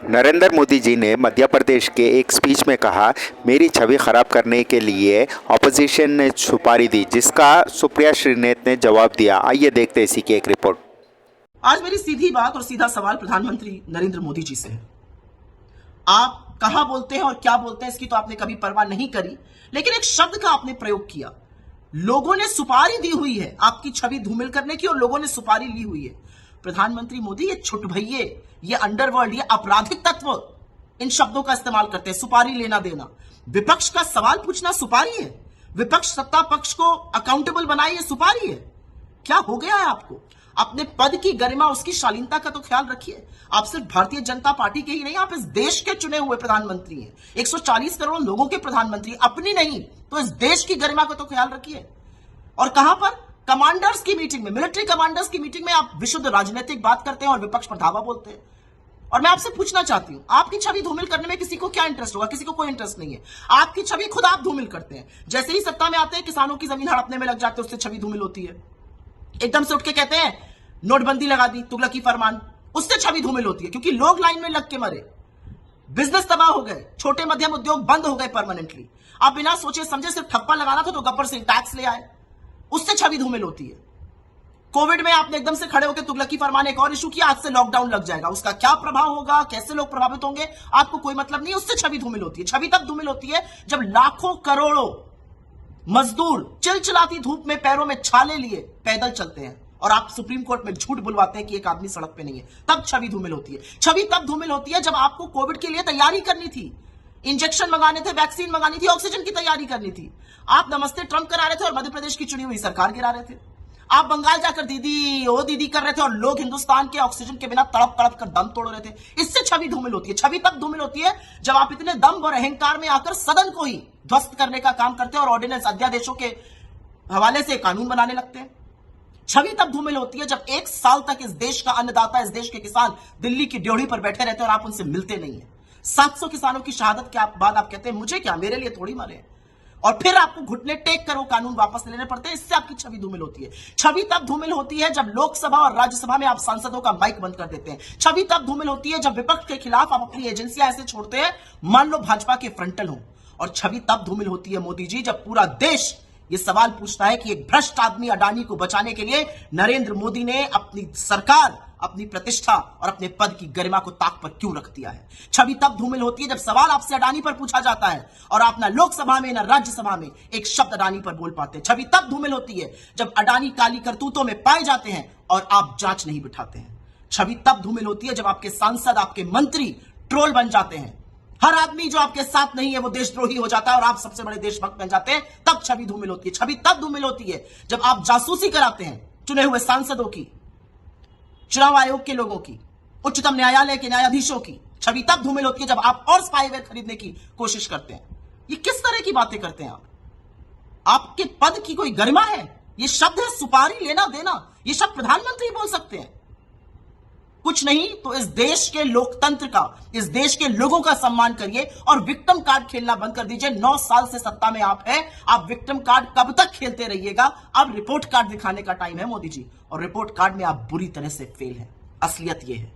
नरेंद्र मोदी जी ने मध्य प्रदेश के एक स्पीच में कहा, मेरी छवि खराब करने के लिए ऑपोजिशन ने सुपारी दी, जिसका सुप्रिया श्रीनेत ने जवाब दिया। आइए देखते हैं इसी की एक रिपोर्ट। आज मेरी सीधी बात और सीधा सवाल प्रधानमंत्री नरेंद्र मोदी जी से है। आप कहां बोलते हैं और क्या बोलते हैं इसकी तो आपने कभी परवाह नहीं करी, लेकिन एक शब्द का आपने प्रयोग किया। लोगों ने सुपारी दी हुई है आपकी छवि धूमिल करने की, और लोगों ने सुपारी ली हुई है। प्रधानमंत्री मोदी, ये छुटभइये, ये अंडरवर्ल्ड, ये आपराधिक तत्व इन शब्दों का इस्तेमाल करते हैं। सुपारी लेना देना, विपक्ष का सवाल पूछना सुपारी है, विपक्ष सत्ता पक्ष को अकाउंटेबल बनाए, ये सुपारी है। क्या हो गया है आपको? अपने पद की गरिमा, उसकी शालीनता का तो ख्याल रखिए। आप सिर्फ भारतीय जनता पार्टी के ही नहीं, आप इस देश के चुने हुए प्रधानमंत्री हैं। 140 करोड़ लोगों के प्रधानमंत्री, अपनी नहीं तो इस देश की गरिमा का तो ख्याल रखिए। और कहां पर? कमांडर्स की मीटिंग में, मिलिट्री कमांडर्स की मीटिंग में आप विशुद्ध राजनीतिक बात करते हैं और विपक्ष पर धावा बोलते हैं। और मैं आपसे पूछना चाहती हूं, आपकी छवि धूमिल करने में किसी को क्या इंटरेस्ट होगा? किसी को कोई इंटरेस्ट नहीं है। आपकी छवि खुद आप धूमिल करते हैं। जैसे ही सत्ता में आते हैं, किसानों की जमीन हड़पने में लग जाते हैं, उससे छवि धूमिल होती है। एकदम से उठ के कहते हैं नोटबंदी लगा दी, तुगलकी फरमान, उससे छवि धूमिल होती है, क्योंकि लोग लाइन में लग के मरे, बिजनेस तबाह हो गए, छोटे मध्यम उद्योग बंद हो गए परमानेंटली। आप बिना सोचे समझे सिर्फ ठप्पा लगाना था तो गब्बर सिंह टैक्स ले आए, उससे छवि धूमिल होती है। कोविड में आपने एकदम से खड़े होकर तुगलकी फरमान एक और इशू किया, आज से लॉकडाउन लग जाएगा, उसका क्या प्रभाव होगा, कैसे लोग प्रभावित होंगे, आपको कोई मतलब नहीं, उससे छवि धूमिल होती है। छवि तब धूमिल होती है जब लाखों करोड़ों मजदूर चिलचिलाती धूप में पैरों में छाले लिए पैदल चलते हैं और आप सुप्रीम कोर्ट में झूठ बुलवाते हैं कि एक आदमी सड़क पे नहीं है, तब छवि धूमिल होती है। छवि तब धूमिल होती है जब आपको कोविड के लिए तैयारी करनी थी, इंजेक्शन मंगाने थे, वैक्सीन मंगानी थी, ऑक्सीजन की तैयारी करनी थी। आप नमस्ते ट्रंप करा रहे थे और मध्य प्रदेश की चुनी हुई सरकार गिरा रहे थे। आप बंगाल जाकर दीदी ओ दीदी कर रहे थे और लोग हिंदुस्तान के ऑक्सीजन के बिना तड़प तड़प कर दम तोड़ रहे थे। इससे छवि धूमिल होती है। छवि तब धूमिल होती है जब आप इतने दम और अहंकार में आकर सदन को ही ध्वस्त करने का काम करते हैं और ऑर्डिनेंस अध्यादेशों के हवाले से कानून बनाने लगते हैं। छवि तब धूमिल होती है जब एक साल तक इस देश का अन्नदाता, इस देश के किसान दिल्ली की ड्योढ़ी पर बैठे रहते हैं और आप उनसे मिलते नहीं है। 700 किसानों की शहादत के बाद आप कहते हैं मुझे क्या, मेरे लिए थोड़ी मरे, और फिर आपको घुटने टेक कर वो कानून वापस लेने पड़ते हैं। इससे आपकी छवि धूमिल होती है। छवि तब धूमिल होती है जब लोकसभा और राज्यसभा में आप सांसदों का माइक बंद कर देते हैं। छवि तब धूमिल होती है जब विपक्ष के खिलाफ आप अपनी एजेंसियां ऐसे छोड़ते हैं मान लो भाजपा के फ्रंटल हो। और छवि तब धूमिल होती है मोदी जी जब पूरा देश ये सवाल पूछता है कि एक भ्रष्ट आदमी अडानी को बचाने के लिए नरेंद्र मोदी ने अपनी सरकार, अपनी प्रतिष्ठा और अपने पद की गरिमा को ताक पर क्यों रख दिया है। छवि तब धूमिल होती है जब सवाल आपसे अडानी पर पूछा जाता है और आप ना लोकसभा में ना राज्यसभा में एक शब्द अडानी पर बोल पाते हैं। छवि तब धूमिल होती है जब अडानी काली करतूतों में पाए जाते हैं और आप जांच नहीं बिठाते हैं। छवि तब धूमिल होती है जब आपके सांसद, आपके मंत्री ट्रोल बन जाते हैं। हर आदमी जो आपके साथ नहीं है वो देशद्रोही हो जाता है और आप सबसे बड़े देशभक्त बन जाते हैं, तब छवि धूमिल होती है। छवि तब धूमिल होती है जब आप जासूसी कराते हैं चुने हुए सांसदों की, चुनाव आयोग के लोगों की, उच्चतम न्यायालय के न्यायाधीशों की। छवि तब धूमिल होती है जब आप और स्पाईवेयर खरीदने की कोशिश करते हैं। ये किस तरह की बातें करते हैं आप? आपके पद की कोई गरिमा है? ये शब्द है सुपारी लेना देना, ये शब्द प्रधानमंत्री बोल सकते हैं? कुछ नहीं तो इस देश के लोकतंत्र का, इस देश के लोगों का सम्मान करिए और विक्टिम कार्ड खेलना बंद कर दीजिए। 9 साल से सत्ता में आप हैं, आप विक्टिम कार्ड कब तक खेलते रहिएगा? अब रिपोर्ट कार्ड दिखाने का टाइम है मोदी जी, और रिपोर्ट कार्ड में आप बुरी तरह से फेल हैं। असलियत यह है।